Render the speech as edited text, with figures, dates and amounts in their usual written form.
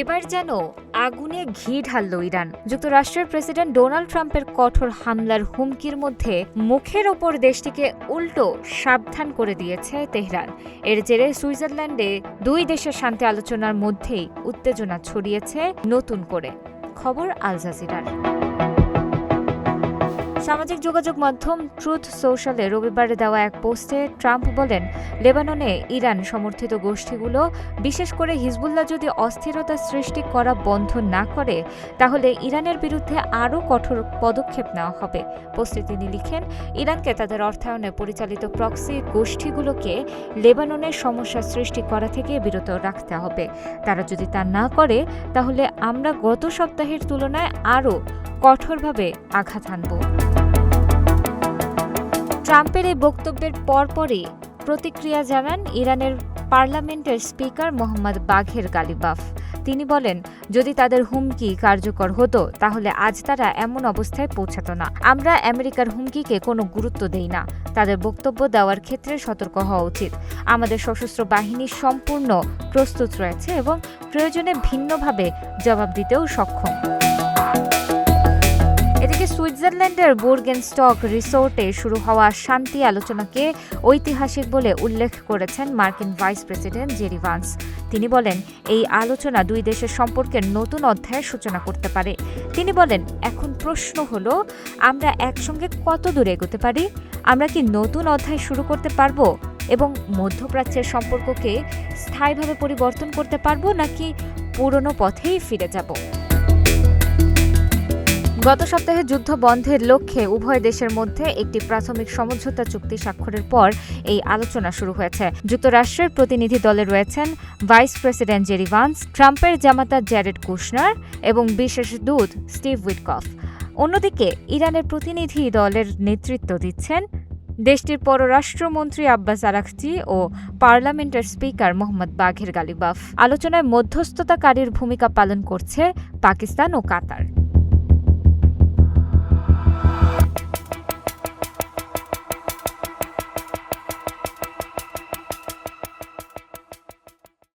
এবার যেন আগুনে ঘি ঢালল ইরান। যুক্তরাষ্ট্রের প্রেসিডেন্ট ডোনাল্ড ট্রাম্পের কঠোর হামলার হুমকির মধ্যে মুখের ওপর দেশটিকে উল্টো সাবধান করে দিয়েছে তেহরান। এর জেরে সুইজারল্যান্ডে দুই দেশের শান্তি আলোচনার মধ্যেই উত্তেজনা ছড়িয়েছে নতুন করে। খবর আল জাজিরার। সামাজিক যোগাযোগ মাধ্যম ট্রুথ সোশ্যালে রবিবার দেওয়া এক পোস্টে ট্রাম্প বলেন, লেবাননে ইরান সমর্থিত গোষ্ঠীগুলো বিশেষ করে হিজবুল্লাহ যদি অস্থিরতা সৃষ্টি করা বন্ধ না করে তাহলে ইরানের বিরুদ্ধে আরও কঠোর পদক্ষেপ নেওয়া হবে। পোস্টে তিনি লিখেন, ইরানকে তাদের অর্থায়নে পরিচালিত প্রক্সি গোষ্ঠীগুলোকে লেবাননের সমস্যা সৃষ্টি করা থেকে বিরত রাখতে হবে। তারা যদি তা না করে তাহলে আমরা গত সপ্তাহের তুলনায় আরও কঠোরভাবে আঘাত হানব। ট্রাম্পের এই বক্তব্যের পরপরই প্রতিক্রিয়া জানান ইরানের পার্লামেন্টের স্পিকার মোহাম্মদ বাঘের গালিবাফ। তিনি বলেন, যদি তাদের হুমকি কার্যকর হতো তাহলে আজ তারা এমন অবস্থায় পৌঁছাতো না। আমরা আমেরিকার হুমকিকে কোনো গুরুত্ব দেই না। তাদের বক্তব্য দেওয়ার ক্ষেত্রে সতর্ক হওয়া উচিত। আমাদের সশস্ত্র বাহিনী সম্পূর্ণ প্রস্তুত রয়েছে এবং প্রয়োজনে ভিন্নভাবে জবাব দিতেও সক্ষম। এদিকে সুইজারল্যান্ডের বুর্গেনস্টক রিসোর্টে শুরু হওয়া শান্তি আলোচনাকে ঐতিহাসিক বলে উল্লেখ করেছেন মার্কিন ভাইস প্রেসিডেন্ট জেডি ভান্স। তিনি বলেন, এই আলোচনা দুই দেশের সম্পর্কের নতুন অধ্যায়ের সূচনা করতে পারে। তিনি বলেন, এখন প্রশ্ন হলো আমরা একসঙ্গে কত দূর এগোতে পারি। আমরা কি নতুন অধ্যায় শুরু করতে পারবো এবং মধ্যপ্রাচ্যের সম্পর্ককে স্থায়ীভাবে পরিবর্তন করতে পারবো নাকি পুরনো পথেই ফিরে যাব। গত সপ্তাহে যুদ্ধ বন্ধের লক্ষ্যে উভয় দেশের মধ্যে একটি প্রাথমিক সমঝোতা চুক্তি স্বাক্ষরের পর এই আলোচনা শুরু হয়েছে। যুক্তরাষ্ট্রের প্রতিনিধি দলে রয়েছেন ভাইস প্রেসিডেন্ট জেডি ভান্স, ট্রাম্পের জামাতা জ্যারেড কুশনার এবং বিশেষ দূত স্টিভ উইটকফ। অন্যদিকে ইরানের প্রতিনিধি দলের নেতৃত্ব দিচ্ছেন দেশটির পররাষ্ট্রমন্ত্রী আব্বাস আরাকচি ও পার্লামেন্টের স্পিকার মোহাম্মদ বাঘের গালিবাফ। আলোচনায় মধ্যস্থতাকারীর ভূমিকা পালন করছে পাকিস্তান ও কাতার।